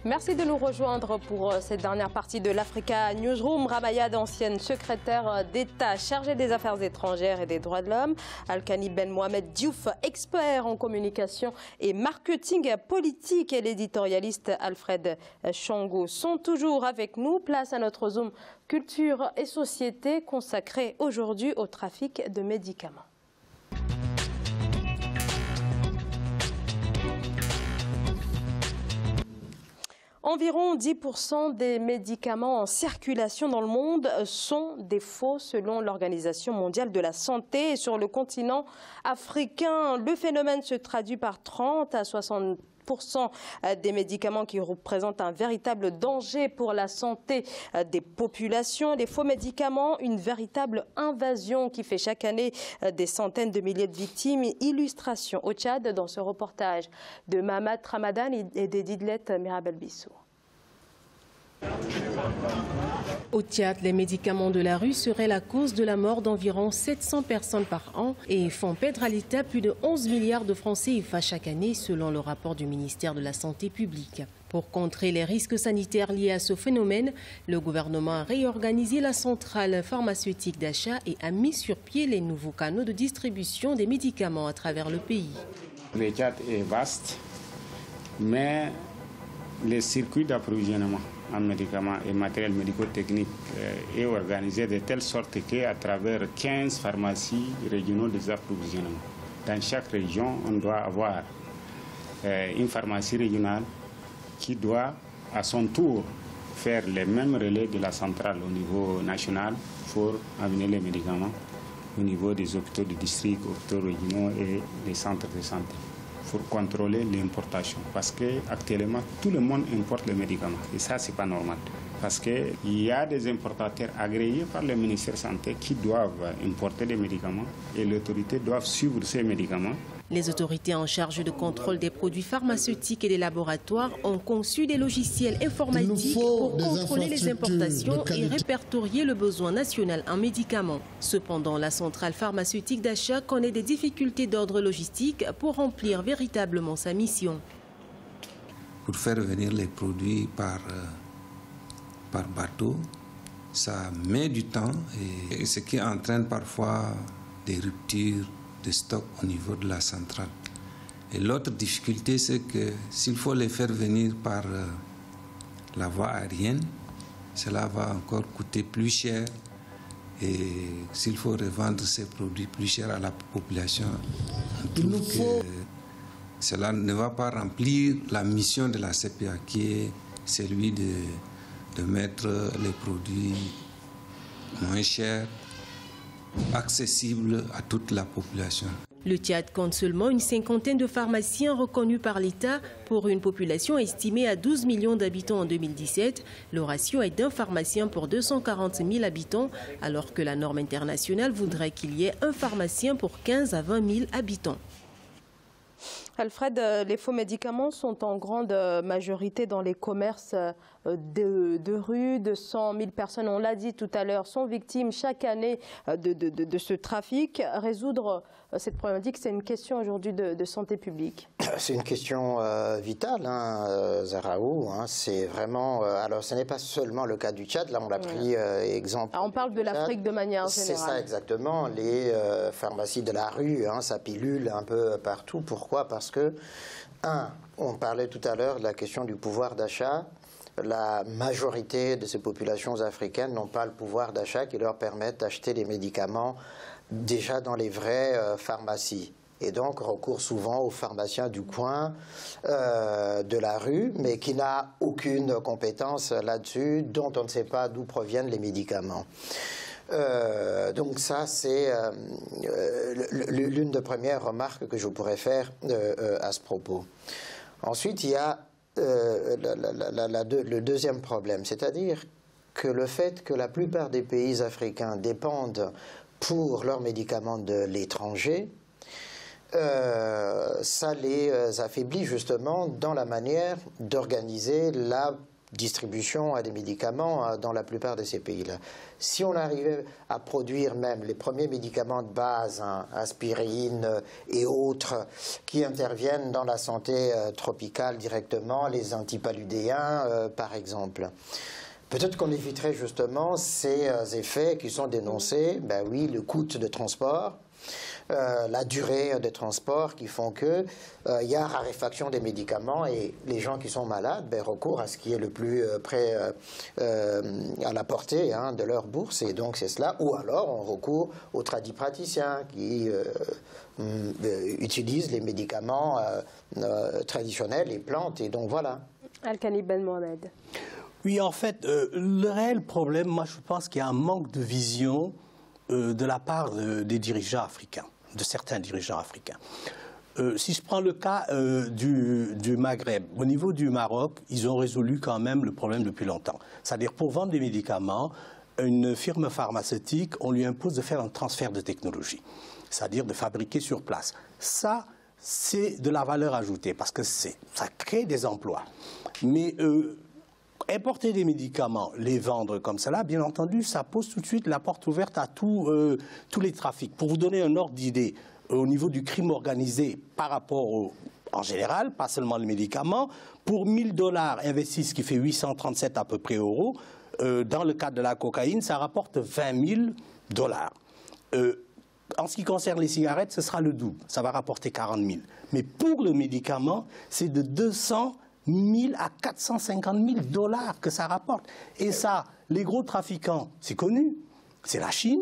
Merci de nous rejoindre pour cette dernière partie de l'Africa Newsroom. Ramayad, ancienne secrétaire d'État chargée des affaires étrangères et des droits de l'homme. Alkani Ben Mohamed Diouf, expert en communication et marketing politique, et l'éditorialiste Alfred Chango sont toujours avec nous. Place à notre Zoom culture et société consacré aujourd'hui au trafic de médicaments. Environ 10% des médicaments en circulation dans le monde sont des faux selon l'Organisation mondiale de la santé. Et sur le continent africain, le phénomène se traduit par 30 à 60% des médicaments qui représentent un véritable danger pour la santé des populations. Les faux médicaments, une véritable invasion qui fait chaque année des centaines de milliers de victimes. Illustration au Tchad dans ce reportage de Mahamat Ramadan et d'Edidlet Mirabel Bissou. Au Tchad, les médicaments de la rue seraient la cause de la mort d'environ 700 personnes par an et font perdre à l'État plus de 11 milliards de francs CFA chaque année, selon le rapport du ministère de la Santé publique. Pour contrer les risques sanitaires liés à ce phénomène, le gouvernement a réorganisé la centrale pharmaceutique d'achat et a mis sur pied les nouveaux canaux de distribution des médicaments à travers le pays. Le Tchad est vaste, mais les circuits d'approvisionnement en médicaments et matériel médico-technique est organisé de telle sorte qu'à travers 15 pharmacies régionaux des approvisionnements. Dans chaque région, on doit avoir une pharmacie régionale qui doit à son tour faire les mêmes relais de la centrale au niveau national pour amener les médicaments au niveau des hôpitaux de district, hôpitaux régionaux et des centres de santé, pour contrôler l'importation. Parce qu'actuellement, tout le monde importe les médicaments. Et ça, ce n'est pas normal. Parce qu'il y a des importateurs agréés par le ministère de la Santé qui doivent importer des médicaments et l'autorité doit suivre ces médicaments. Les autorités en charge de contrôle des produits pharmaceutiques et des laboratoires ont conçu des logiciels informatiques pour contrôler les importations et répertorier le besoin national en médicaments. Cependant, la centrale pharmaceutique d'achat connaît des difficultés d'ordre logistique pour remplir véritablement sa mission. Pour faire venir les produits par bateau, ça met du temps et ce qui entraîne parfois des ruptures de stock au niveau de la centrale. Et l'autre difficulté, c'est que s'il faut les faire venir par la voie aérienne, cela va encore coûter plus cher. Et s'il faut revendre ces produits plus cher à la population, on trouve que cela ne va pas remplir la mission de la CPA, qui est celui de mettre les produits moins chers, accessible à toute la population. Le Tchad compte seulement une cinquantaine de pharmaciens reconnus par l'État pour une population estimée à 12 millions d'habitants en 2017. Le ratio est d'un pharmacien pour 240 000 habitants, alors que la norme internationale voudrait qu'il y ait un pharmacien pour 15 à 20 000 habitants. Alfred, les faux médicaments sont en grande majorité dans les commerces de rue. 200 000 personnes, on l'a dit tout à l'heure, sont victimes chaque année de ce trafic. Résoudre cette problématique, c'est une question aujourd'hui de santé publique. C'est une question vitale, Zaraou. C'est vraiment. Alors, ce n'est pas seulement le cas du Tchad. Là, on l'a pris exemple. On parle de l'Afrique de manière générale. C'est ça, exactement. Les pharmacies de la rue, ça pilule un peu partout. Pourquoi? Parce que, on parlait tout à l'heure de la question du pouvoir d'achat. La majorité de ces populations africaines n'ont pas le pouvoir d'achat qui leur permette d'acheter les médicaments déjà dans les vraies pharmacies. Et donc recourt souvent aux pharmaciens du coin, de la rue, mais qui n'a aucune compétence là-dessus, dont on ne sait pas d'où proviennent les médicaments. Donc ça, c'est l'une des premières remarques que je pourrais faire à ce propos. Ensuite, il y a le deuxième problème, c'est-à-dire que le fait que la plupart des pays africains dépendent pour leurs médicaments de l'étranger, ça les affaiblit justement dans la manière d'organiser la distribution des médicaments dans la plupart de ces pays-là. Si on arrivait à produire même les premiers médicaments de base, aspirine et autres, qui interviennent dans la santé tropicale directement, les antipaludéens par exemple, peut-être qu'on éviterait justement ces effets qui sont dénoncés, ben oui, le coût de transport, la durée des transports qui font que y a raréfaction des médicaments et les gens qui sont malades recourent à ce qui est le plus près à la portée de leur bourse, et donc c'est cela, ou alors on recourt aux tradipraticiens qui utilisent les médicaments traditionnels, les plantes, et donc voilà. Al-Kani Ben Mohamed. Oui, en fait, le réel problème, moi je pense qu'il y a un manque de vision de la part des dirigeants africains, de certains dirigeants africains. Si je prends le cas du Maghreb, au niveau du Maroc, ils ont résolu quand même le problème depuis longtemps. C'est-à-dire, pour vendre des médicaments, une firme pharmaceutique, on lui impose de faire un transfert de technologie, c'est-à-dire de fabriquer sur place. Ça, c'est de la valeur ajoutée, parce que ça crée des emplois. Mais importer des médicaments, les vendre comme cela, bien entendu, ça pose tout de suite la porte ouverte à tous les trafics. Pour vous donner un ordre d'idée, au niveau du crime organisé par rapport en général, pas seulement les médicaments, pour 1 000 $ investis, ce qui fait 837 à peu près euros, dans le cadre de la cocaïne, ça rapporte 20 000 $. En ce qui concerne les cigarettes, ce sera le double, ça va rapporter 40 000. Mais pour le médicament, c'est de 200 000 à 450 000 $ que ça rapporte. Et ça, les gros trafiquants, c'est connu, c'est la Chine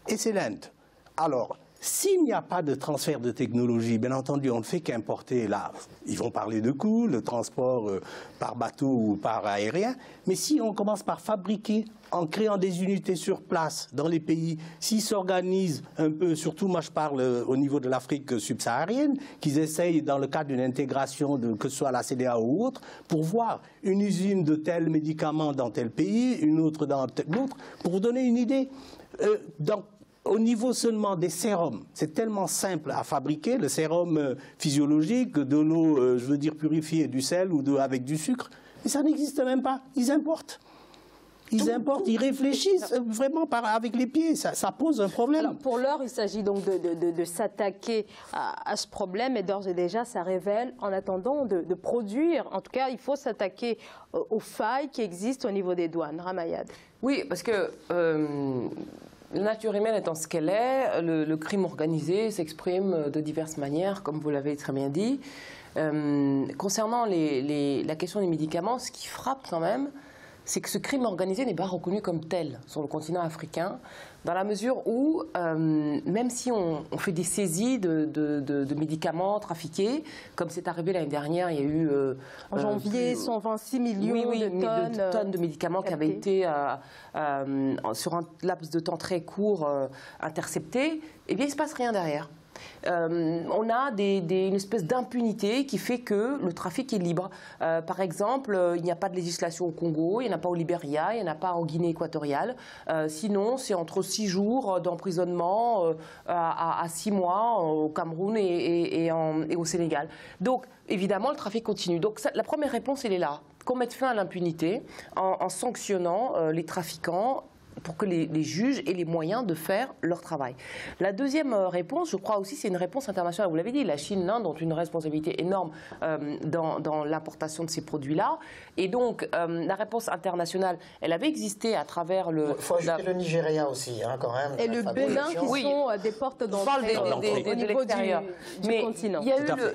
et c'est l'Inde. Alors, s'il n'y a pas de transfert de technologie, bien entendu, on ne fait qu'importer, là, ils vont parler de coûts, le transport par bateau ou par aérien, mais si on commence par fabriquer, en créant des unités sur place dans les pays, s'ils s'organisent un peu, surtout moi je parle au niveau de l'Afrique subsaharienne, qu'ils essayent dans le cadre d'une intégration, que ce soit la CEDEAO ou autre, pour voir une usine de tel médicament dans tel pays, une autre dans tel autre, pour vous donner une idée. Au niveau seulement des sérums, c'est tellement simple à fabriquer, le sérum physiologique, de l'eau, je veux dire purifiée, du sel ou avec du sucre, mais ça n'existe même pas, ils importent. Ils importent, ils réfléchissent vraiment avec les pieds, ça pose un problème. Alors pour l'heure, il s'agit donc de s'attaquer à ce problème, et d'ores et déjà, ça révèle, en attendant, de produire. En tout cas, il faut s'attaquer aux failles qui existent au niveau des douanes. Ramayad. Oui, parce que la nature humaine étant ce qu'elle est, le crime organisé s'exprime de diverses manières, comme vous l'avez très bien dit. Concernant la question des médicaments, ce qui frappe quand même, c'est que ce crime organisé n'est pas reconnu comme tel sur le continent africain, dans la mesure où, même si on fait des saisies de médicaments trafiqués, comme c'est arrivé l'année dernière, il y a eu... en janvier, 126 millions de tonnes de médicaments qui avaient été, sur un laps de temps très court, interceptés, eh bien, il ne se passe rien derrière. On a une espèce d'impunité qui fait que le trafic est libre. Par exemple, il n'y a pas de législation au Congo, il n'y en a pas au Libéria, il n'y en a pas en Guinée équatoriale. Sinon, c'est entre 6 jours d'emprisonnement à 6 mois au Cameroun et au Sénégal. Donc, évidemment, le trafic continue. Donc, la première réponse, elle est là. Qu'on mette fin à l'impunité en sanctionnant les trafiquants, pour que les juges aient les moyens de faire leur travail. La deuxième réponse, je crois aussi, c'est une réponse internationale. Vous l'avez dit, la Chine, l'Inde ont une responsabilité énorme dans l'importation de ces produits-là. Et donc, la réponse internationale, elle avait existé à travers le... Il faut ajouter le Nigeria aussi, quand même. Et le Bénin, qui sont des portes d'entrée au niveau du continent. Il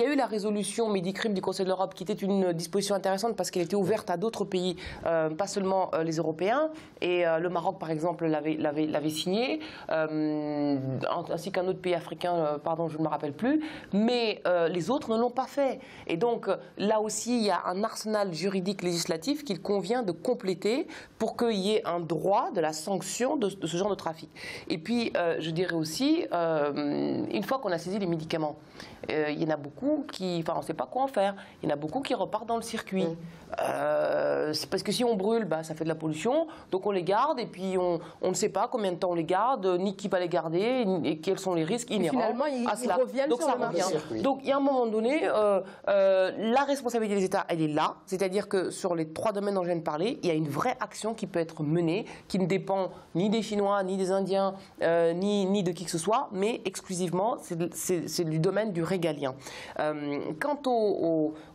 y a eu la résolution Medicrime du Conseil de l'Europe, qui était une disposition intéressante parce qu'elle était ouverte à d'autres pays, pas seulement les Européens. Et le Maroc, par exemple, l'avait signé, ainsi qu'un autre pays africain, pardon, je ne me rappelle plus, mais les autres ne l'ont pas fait. Et donc, là aussi, il y a un arsenal juridique législatif qu'il convient de compléter pour qu'il y ait un droit de la sanction de ce genre de trafic. Et puis, je dirais aussi, une fois qu'on a saisi les médicaments, il y en a beaucoup qui, enfin, on ne sait pas quoi en faire. Il y en a beaucoup qui repartent dans le circuit. C'est parce que si on brûle, ça fait de la pollution, donc on les garde et puis puis on ne sait pas combien de temps on les garde, ni qui va les garder, et quels sont les risques inhérents finalement, ils reviennent donc, sur ça le marché. revient. Donc il y a un moment donné, la responsabilité des États, elle est là, c'est-à-dire que sur les 3 domaines dont je viens de parler, il y a une vraie action qui peut être menée, qui ne dépend ni des Chinois, ni des Indiens, ni de qui que ce soit, mais exclusivement, c'est du domaine du régalien. Quant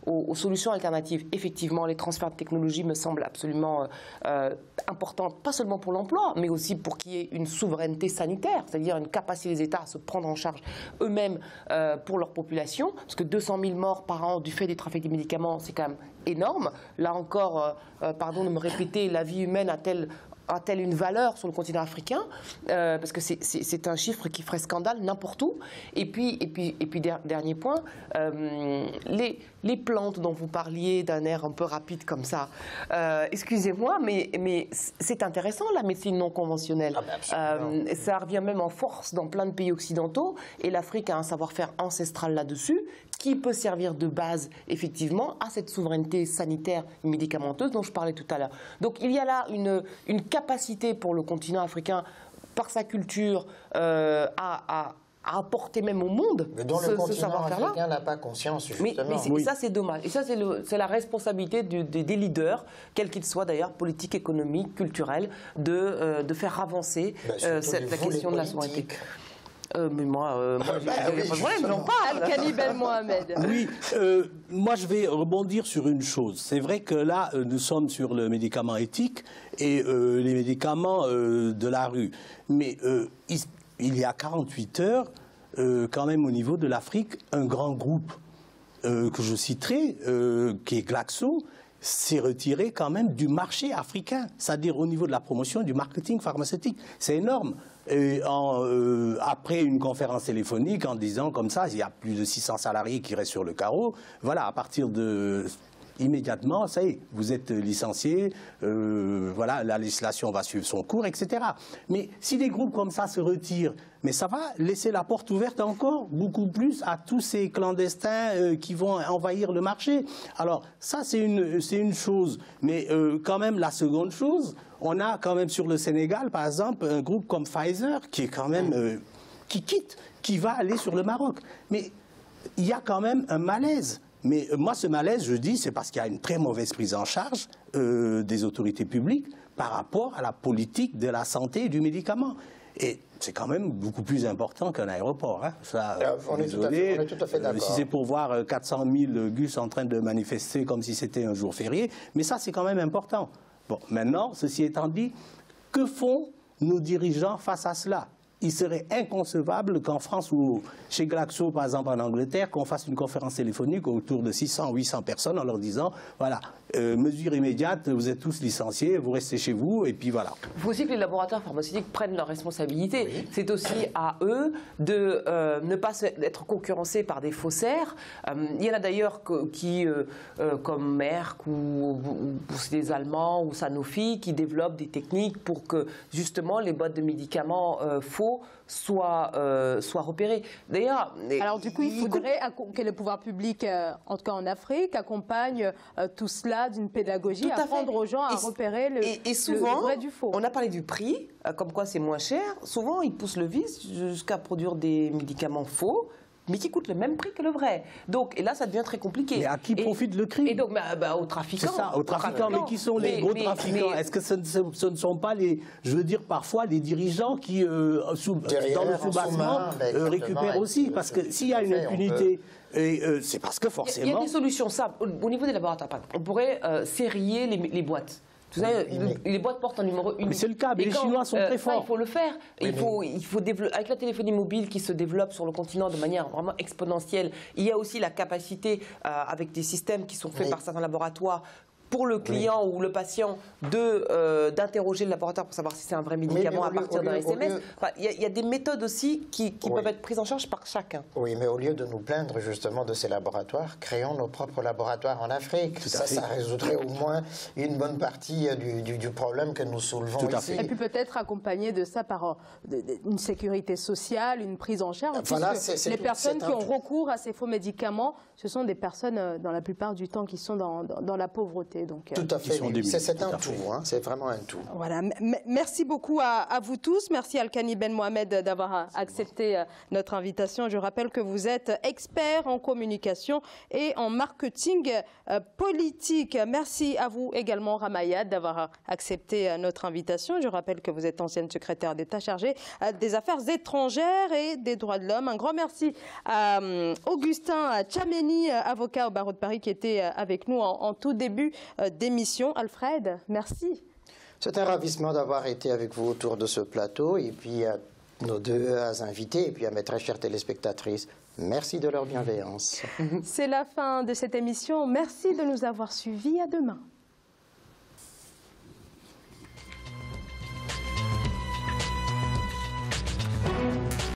aux solutions alternatives, effectivement, les transferts de technologie me semblent absolument importants, pas seulement pour l'emploi, mais aussi pour qu'il y ait une souveraineté sanitaire, c'est-à-dire une capacité des États à se prendre en charge eux-mêmes pour leur population, parce que 200 000 morts par an du fait du trafic des médicaments, c'est quand même énorme. Là encore, pardon de me répéter, la vie humaine a-t-elle une valeur sur le continent africain, parce que c'est un chiffre qui ferait scandale n'importe où. Et puis dernier point, les plantes dont vous parliez d'un air un peu rapide comme ça, excusez-moi, mais c'est intéressant la médecine non conventionnelle. Ça revient même en force dans plein de pays occidentaux, et l'Afrique a un savoir-faire ancestral là-dessus, qui peut servir de base, effectivement, à cette souveraineté sanitaire et médicamenteuse dont je parlais tout à l'heure. Donc il y a là une capacité pour le continent africain, par sa culture, à apporter même au monde mais dont le continent africain n'a pas conscience, justement. Mais ça, c'est dommage. Et ça, c'est la responsabilité des leaders, quels qu'ils soient d'ailleurs, politiques, économiques, culturels, de faire avancer la question de la souveraineté. Mais moi, j'en parle. Al-Khani Ben Mohamed. Oui, moi je vais rebondir sur une chose. C'est vrai que là, nous sommes sur le médicament éthique et les médicaments de la rue. Mais il y a 48 heures, quand même au niveau de l'Afrique, un grand groupe que je citerai, qui est Glaxo, s'est retiré quand même du marché africain, c'est-à-dire au niveau de la promotion du marketing pharmaceutique. C'est énorme. Et après une conférence téléphonique en disant comme ça, il y a plus de 600 salariés qui restent sur le carreau. Voilà, à partir de... immédiatement, ça y est, vous êtes licencié, voilà, la législation va suivre son cours, etc. Mais si des groupes comme ça se retirent, mais ça va laisser la porte ouverte encore beaucoup plus à tous ces clandestins qui vont envahir le marché. Alors ça, c'est une chose. Mais quand même, la seconde chose, on a quand même sur le Sénégal, par exemple, un groupe comme Pfizer qui est quand même qui va aller sur le Maroc. Mais il y a quand même un malaise. Mais moi, ce malaise, je dis, c'est parce qu'il y a une très mauvaise prise en charge des autorités publiques par rapport à la politique de la santé et du médicament. Et c'est quand même beaucoup plus important qu'un aéroport. Hein. Ça, on est tout à fait d'accord. Si c'est pour voir 400 000 gus en train de manifester comme si c'était un jour férié, mais ça, c'est quand même important. Bon, maintenant, ceci étant dit, que font nos dirigeants face à cela ? Il serait inconcevable qu'en France ou chez Glaxo, par exemple en Angleterre, qu'on fasse une conférence téléphonique autour de 600 ou 800 personnes en leur disant, voilà, mesure immédiate, vous êtes tous licenciés, vous restez chez vous, et puis voilà. Il faut aussi que les laboratoires pharmaceutiques prennent leurs responsabilités. Oui. C'est aussi à eux de ne pas être concurrencés par des faussaires. Il y en a d'ailleurs qui, comme Merck ou des Allemands ou Sanofi, qui développent des techniques pour que justement les boîtes de médicaments faux soient repérées. D'ailleurs, alors du coup, il faudrait que les pouvoirs publics, en tout cas en Afrique, accompagnent tout cela d'une pédagogie, apprendre aux gens à repérer le vrai du faux. On a parlé du prix, comme quoi c'est moins cher. Souvent, ils poussent le vice jusqu'à produire des médicaments faux, mais qui coûtent le même prix que le vrai. Donc, et là, ça devient très compliqué. Mais à qui profite le crime? Et donc, aux trafiquants. C'est ça, aux trafiquants. Mais qui sont les gros trafiquants? Est-ce que ce ne sont pas je veux dire, parfois, les dirigeants qui, dans le sous-bassement, récupèrent aussi? Parce que s'il y a une impunité, c'est parce que forcément... Il y a des solutions simples. Au niveau des laboratoires, on pourrait sérier les boîtes. Vous savez, les boîtes portent un numéro unique. Mais c'est le cas, mais les Chinois sont très forts. Il faut le faire. Il faut développer, avec la téléphonie mobile qui se développe sur le continent de manière vraiment exponentielle, il y a aussi la capacité, avec des systèmes qui sont faits par certains laboratoires, pour le client ou le patient d'interroger le laboratoire pour savoir si c'est un vrai médicament à partir d'un SMS. Il y a des méthodes aussi qui peuvent être prises en charge par chacun. Oui, mais au lieu de nous plaindre justement de ces laboratoires, créons nos propres laboratoires en Afrique. Ça résoudrait au moins une bonne partie du problème que nous soulevons ici. Et puis peut-être accompagner de ça par une sécurité sociale, une prise en charge. Voilà, les personnes qui ont recours à ces faux médicaments, ce sont des personnes, dans la plupart du temps, qui sont dans la pauvreté. santé. Donc, tout à fait, c'est un tout, hein, c'est vraiment un tout. Voilà. Merci beaucoup à vous tous. Merci Alkani Ben Mohamed d'avoir accepté notre invitation. Je rappelle que vous êtes expert en communication et en marketing politique. Merci à vous également, Ramayad, d'avoir accepté notre invitation. Je rappelle que vous êtes ancienne secrétaire d'État chargée des affaires étrangères et des droits de l'homme. Un grand merci à Augustin Tchameni, avocat au barreau de Paris, qui était avec nous en tout début d'émission. Alfred, merci. C'est un ravissement d'avoir été avec vous autour de ce plateau, et puis à nos deux invités, et puis à mes très chères téléspectatrices. Merci de leur bienveillance. C'est la fin de cette émission. Merci de nous avoir suivis. À demain.